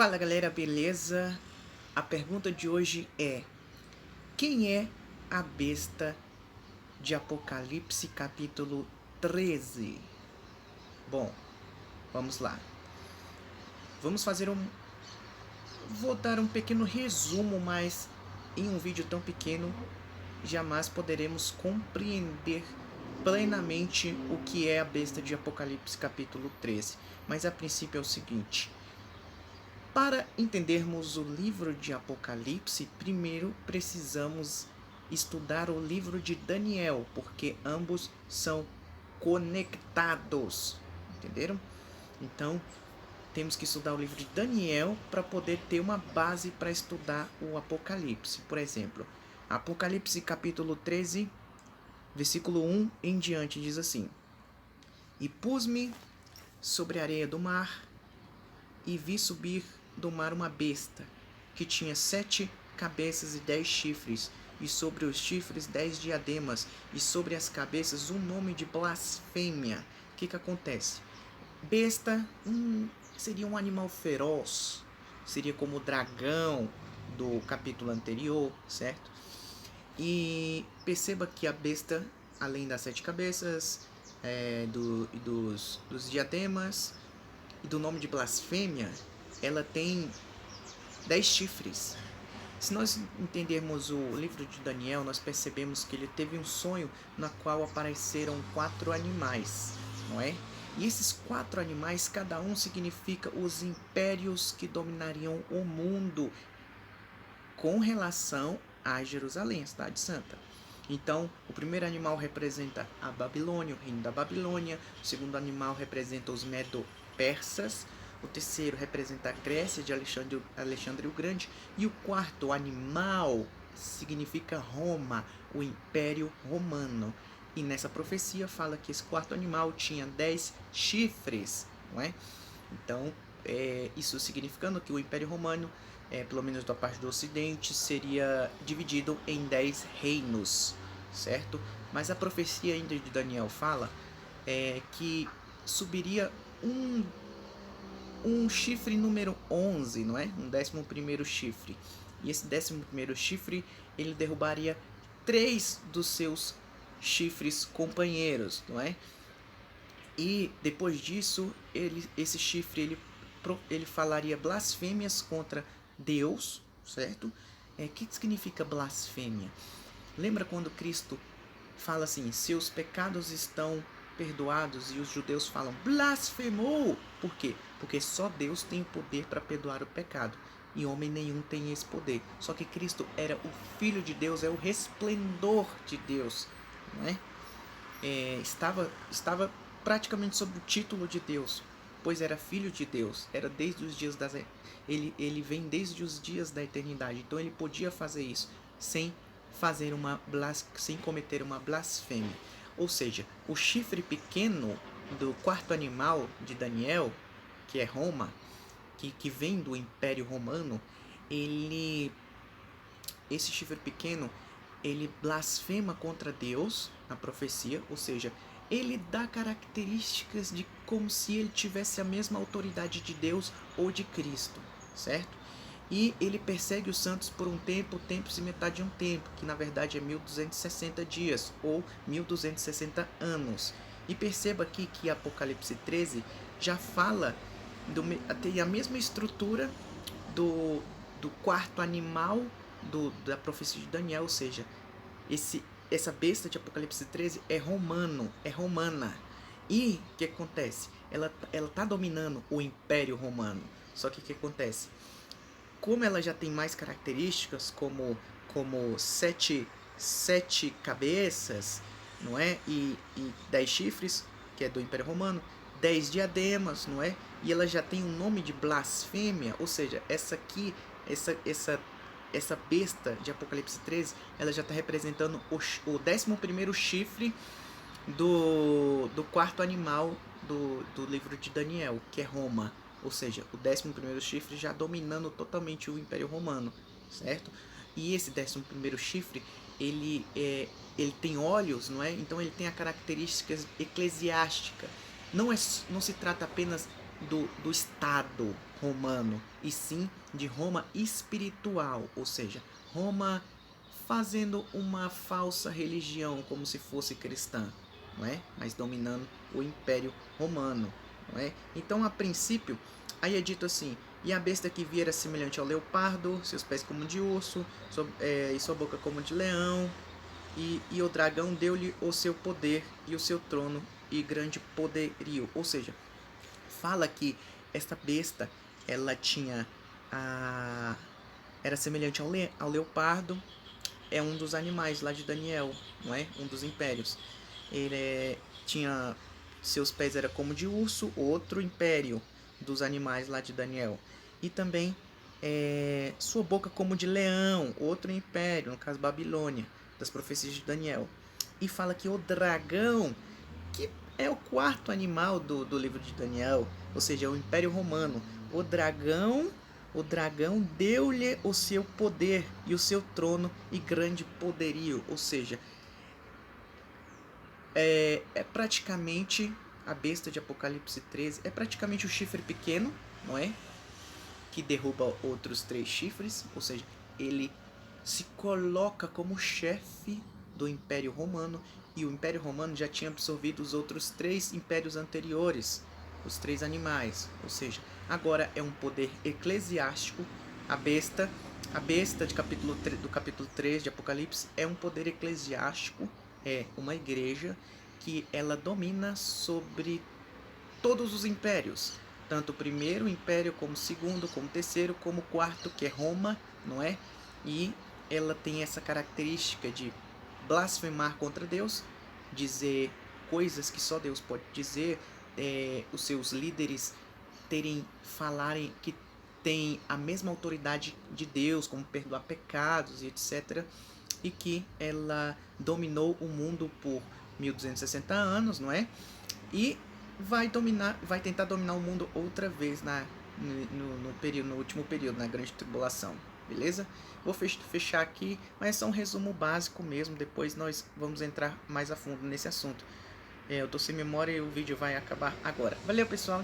Fala galera, beleza? A pergunta de hoje é: quem é a besta de Apocalipse capítulo 13? Bom, vamos lá. Vamos fazer Vou dar um pequeno resumo, mas em um vídeo tão pequeno jamais poderemos compreender plenamente o que é a besta de Apocalipse capítulo 13. Mas a princípio é o seguinte: para entendermos o livro de Apocalipse, primeiro precisamos estudar o livro de Daniel, porque ambos são conectados. Entenderam? Então, temos que estudar o livro de Daniel para poder ter uma base para estudar o Apocalipse. Por exemplo, Apocalipse capítulo 13, versículo 1 em diante diz assim: E pus-me sobre a areia do mar e vi subir do mar uma besta, que tinha 7 cabeças e 10 chifres, e sobre os chifres 10 diademas, e sobre as cabeças um nome de blasfêmia. O que acontece? Besta seria um animal feroz, seria como o dragão do capítulo anterior, certo? E perceba que a besta, além das 7 cabeças, dos diademas e do nome de blasfêmia, ela tem 10 chifres. Se nós entendermos o livro de Daniel, nós percebemos que ele teve um sonho na qual apareceram 4 animais, não é? E esses 4 animais, cada um significa os impérios que dominariam o mundo com relação a Jerusalém, a cidade santa. Então, o primeiro animal representa a Babilônia, o reino da Babilônia. O segundo animal representa os Medo-Persas. O terceiro representa a Grécia de Alexandre o Grande. E o quarto animal significa Roma, o Império Romano. E nessa profecia fala que esse quarto animal tinha 10 chifres, não é? Então, isso significando que o Império Romano, pelo menos da parte do Ocidente, seria dividido em 10 reinos, certo? Mas a profecia ainda de Daniel fala que subiria um chifre número 11, não é? Um 11º chifre. E esse 11º chifre, ele derrubaria 3 dos seus chifres companheiros, não é? E depois disso, esse chifre ele falaria blasfêmias contra Deus, certo? O que significa blasfêmia? Lembra quando Cristo fala assim: seus pecados estão perdoados, e os judeus falam blasfemou? Por quê? Porque só Deus tem o poder para perdoar o pecado, e homem nenhum tem esse poder. Só que Cristo era o Filho de Deus, é o resplendor de Deus, não é? Estava praticamente sob o título de Deus, pois era filho de Deus, era desde os dias ele vem desde os dias da eternidade, então ele podia fazer isso sem sem cometer uma blasfêmia. Ou seja, o chifre pequeno do quarto animal de Daniel, que é Roma, que vem do Império Romano, esse chifre pequeno, ele blasfema contra Deus na profecia, ou seja, ele dá características de como se ele tivesse a mesma autoridade de Deus ou de Cristo, certo? E ele persegue os santos por um tempo e metade de um tempo, que na verdade é 1260 dias ou 1260 anos. E perceba aqui que Apocalipse 13 já fala, tem a mesma estrutura do quarto animal da profecia de Daniel, ou seja, essa besta de Apocalipse 13 é romana. E o que acontece? Ela tá dominando o Império Romano. Só que o que acontece? Como ela já tem mais características, como sete cabeças, não é? E 10 chifres, que é do Império Romano, 10 diademas, não é? E ela já tem um nome de blasfêmia, ou seja, essa besta de Apocalipse 13, ela já está representando o 11º chifre do quarto animal do livro de Daniel, que é Roma. Ou seja, o 11º chifre já dominando totalmente o Império Romano, certo? E esse 11º chifre, ele tem olhos, não é? Então ele tem a característica eclesiástica. Não se trata apenas do Estado romano, e sim de Roma espiritual, ou seja, Roma fazendo uma falsa religião como se fosse cristã, não é? Mas dominando o Império Romano, não é? Então, a princípio, aí é dito assim: e a besta que via era semelhante ao leopardo, seus pés como de urso, e sua boca como de leão, e o dragão deu-lhe o seu poder e o seu trono e grande poderio. Ou seja, fala que esta besta, ela tinha a era semelhante ao leopardo, é um dos animais lá de Daniel, não é? Um dos impérios. Tinha seus pés era como de urso, outro império dos animais lá de Daniel. E também sua boca como de leão, outro império, no caso Babilônia, das profecias de Daniel. E fala que o dragão, que é o quarto animal do livro de Daniel, ou seja, o Império Romano. O dragão deu-lhe o seu poder e o seu trono e grande poderio, ou seja, é praticamente a besta de Apocalipse 13, é praticamente o chifre pequeno, não é? Que derruba outros 3 chifres, ou seja, ele se coloca como chefe do Império Romano, e o Império Romano já tinha absorvido os outros 3 impérios anteriores, os 3 animais, ou seja, agora é um poder eclesiástico. A besta do capítulo 3 de Apocalipse é um poder eclesiástico, é uma igreja que ela domina sobre todos os impérios, tanto o primeiro império como o segundo, como o terceiro, como o quarto, que é Roma, não é? E ela tem essa característica de blasfemar contra Deus, dizer coisas que só Deus pode dizer, os seus líderes falarem que tem a mesma autoridade de Deus, como perdoar pecados e etc. E que ela dominou o mundo por 1260 anos, não é? E vai tentar dominar o mundo outra vez no último período, na grande tribulação, beleza? Vou fechar aqui, mas é só um resumo básico mesmo, depois nós vamos entrar mais a fundo nesse assunto. Eu tô sem memória e o vídeo vai acabar agora. Valeu, pessoal!